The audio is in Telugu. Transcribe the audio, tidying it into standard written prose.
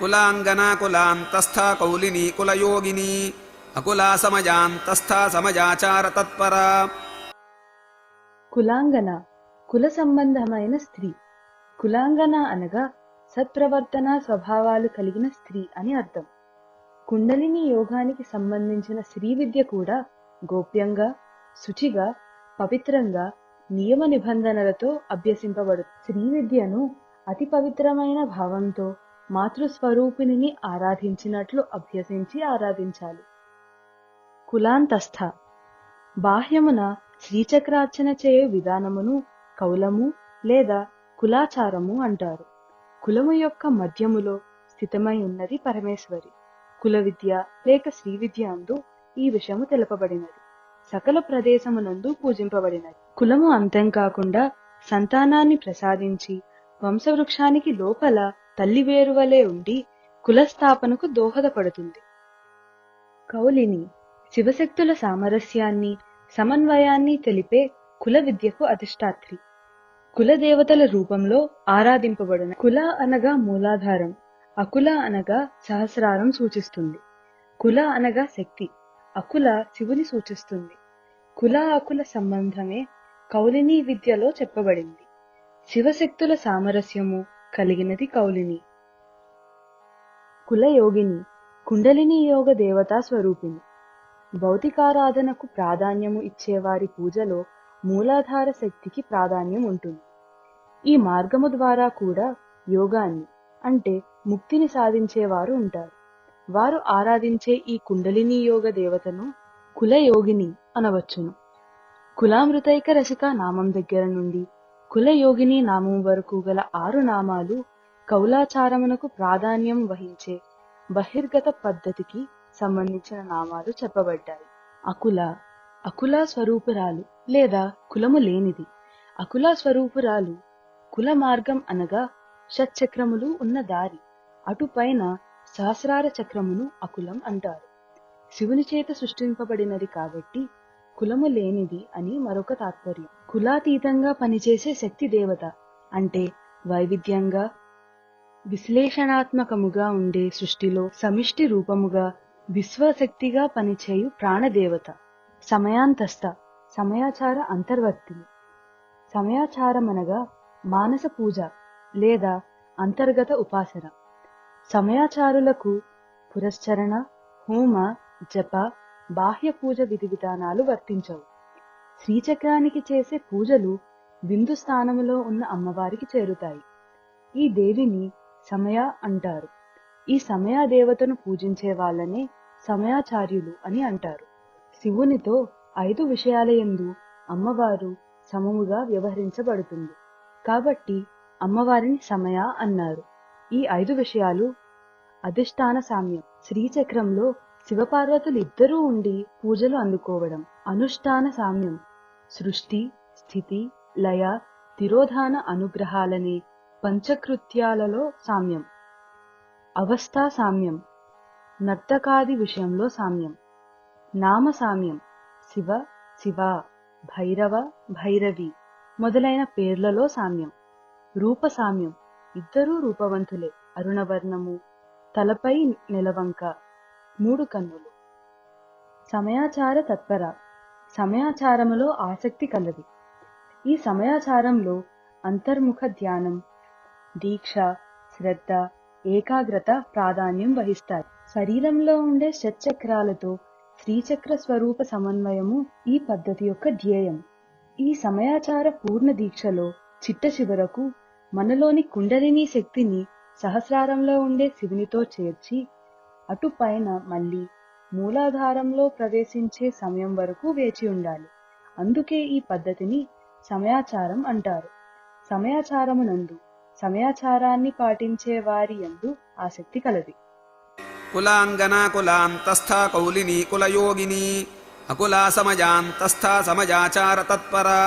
కులాంగనా కులాంతస్థా కౌలినీ కులయోగినీ అకులా సమజాంతస్థా సమజాచార తత్పరా. కులాంగన కుల సంబంధమైన స్త్రీ. కులాంగన అనగా సత్ప్రవర్తన స్వభావాలు కలిగిన స్త్రీ అని అర్థం. కుండలిని యోగానికి సంబంధించిన స్త్రీ విద్య కూడా గోప్యంగా, శుచిగా, పవిత్రంగా, నియమ నిబంధనలతో అభ్యసింపబడు. స్త్రీ విద్యను అతి పవిత్రమైన భావంతో మాతృస్వరూపిణిని ఆరాధించినట్లు అభ్యసించి ఆరాధించాలి. కులాంతస్థ బాహ్యమున శ్రీచక్రార్చన చేయు విధానమును కౌలము లేదా కులాచారము అంటారు. కులము యొక్క మధ్యములో స్థితమై ఉన్నది పరమేశ్వరి. కుల విద్య లేక శ్రీ విద్య అందు ఈ విషయము తెలుపబడినది. సకల ప్రదేశమునందు పూజింపబడినది. కులము అంతం కాకుండా సంతానాన్ని ప్రసాదించి వంశవృక్షానికి లోపల తల్లి వేరువలే ఉండి కులస్థాపనకు దోహదపడుతుంది. కౌలిని శివశక్తుల సామరస్యాన్ని, సమన్వయాన్ని తెలిపే కుల విద్యకు అధిష్టాత్రి. కులదేవతల రూపంలో ఆరాధింపబడిన. కుల అనగా మూలాధారం, అకుల అనగా సహస్రారం సూచిస్తుంది. కుల అనగా శక్తి, అకుల శివుని సూచిస్తుంది. కుల అకుల సంబంధమే కౌలిని విద్యలో చెప్పబడింది. శివశక్తుల సామరస్యము కలిగినది కౌలిని. కులయోగిని కుండలిని యోగ దేవతా స్వరూపిణి. భౌతికారాధనకు ప్రాధాన్యము ఇచ్చేవారి పూజలో మూలాధార శక్తికి ప్రాధాన్యం ఉంటుంది. ఈ మార్గము ద్వారా కూడా యోగాన్ని అంటే ముక్తిని సాధించేవారు ఉంటారు. వారు ఆరాధించే ఈ కుండలిని యోగ దేవతను కులయోగిని అనవచ్చును. కులామృతైక రసిక నామం దగ్గర నుండి కులయోగిని నామం వరకు గల 6 నామాలు కౌలాచారమునకు ప్రాధాన్యం వహించే బహిర్గత పద్ధతికి సంబంధించిన నామాలు చెప్పబడ్డాయి. అకుల అకుల స్వరూపురాలు లేదా కులము లేనిది. అకుల స్వరూపురాలు కుల మార్గం అనగా షట్చక్రములు ఉన్న దారి. అటుపైన సహస్రార చక్రమును అకులం అంటారు. శివుని చేత సృష్టింపబడినది కాబట్టి కులము లేనిది అని మరొక తాత్పర్యం. కులాతీతంగా పనిచేసే శక్తి దేవత అంటే వైవిధ్యంగా, విశ్లేషణాత్మకముగా ఉండే సృష్టిలో సమిష్టి రూపముగా విశ్వశక్తిగా పనిచేయు ప్రాణదేవత. సమయాంతస్థ సమయాచార అంతర్వర్తిని. సమయాచారమనగా మానస పూజ లేదా అంతర్గత ఉపాసన. సమయాచారులకు పురస్చరణ, హోమ, జప, బాహ్య పూజ విధి విధానాలు వర్తించవు. శ్రీచక్రానికి చేసే పూజలు బిందు స్థానములో ఉన్న అమ్మవారికి చేరుతాయి. ఈ దేవిని సమయ అంటారు. ఈ సమయ దేవతను పూజించే వాళ్ళనే సమయాచార్యులు అని అంటారు. శివునితో 5 విషయాలయందు అమ్మవారు సమముగా వ్యవహరించబడుతుంది కాబట్టి అమ్మవారిని సమయ అన్నారు. ఈ 5 విషయాలు అధిష్టాన సామ్యం, శ్రీచక్రంలో శివపార్వతులు ఇద్దరూ ఉండి పూజలు అందుకోవడం. అనుష్ఠాన సామ్యం, సృష్టి, స్థితి, లయ, తిరోధాన అనుగ్రహాలనే పంచకృత్యాలలో సామ్యం. అవస్థా సామ్యం, నర్తకాది విషయంలో సామ్యం. నామ సామ్యం, శివ, శివ, భైరవ, భైరవి మొదలైన పేర్లలో సామ్యం. రూప సామ్యం, ఇద్దరూ రూపవంతులే. అరుణవర్ణము, తలపై నెలవంక, 3 కన్నులు. సమయాచార తత్పర, సమయాచారములో ఆసక్తి కలది. ఈ సమయాచారంలో అంతర్ముఖ ధ్యానం, దీక్ష, శ్రద్ధ, ఏకాగ్రత ప్రాధాన్యం వహిస్తాయి. శరీరంలో ఉండే షట్చక్రాలతో శ్రీచక్ర స్వరూప సమన్వయము ఈ పద్ధతి యొక్క ధ్యేయం. ఈ సమయాచార పూర్ణ దీక్షలో చిట్ట చివరకు మనలోని కుండలిని శక్తిని సహస్రారంలో ఉండే శివునితో చేర్చి అటుపైన మళ్ళీ మూలాధారంలో ప్రవేశించే సమయం వరకు వేచి ఉండాలి. అందుకే ఈ పద్ధతిని సమయాచారం అంటారు. సమయాచారమునందు సమయాచారాన్ని పాటించే వారి యందు ఆసక్తి కలది. కులాంగనా కులాంతస్థా కౌలినీ కులయోగినీ అకులా సమజాంతస్థా సమజాచార తత్పరా.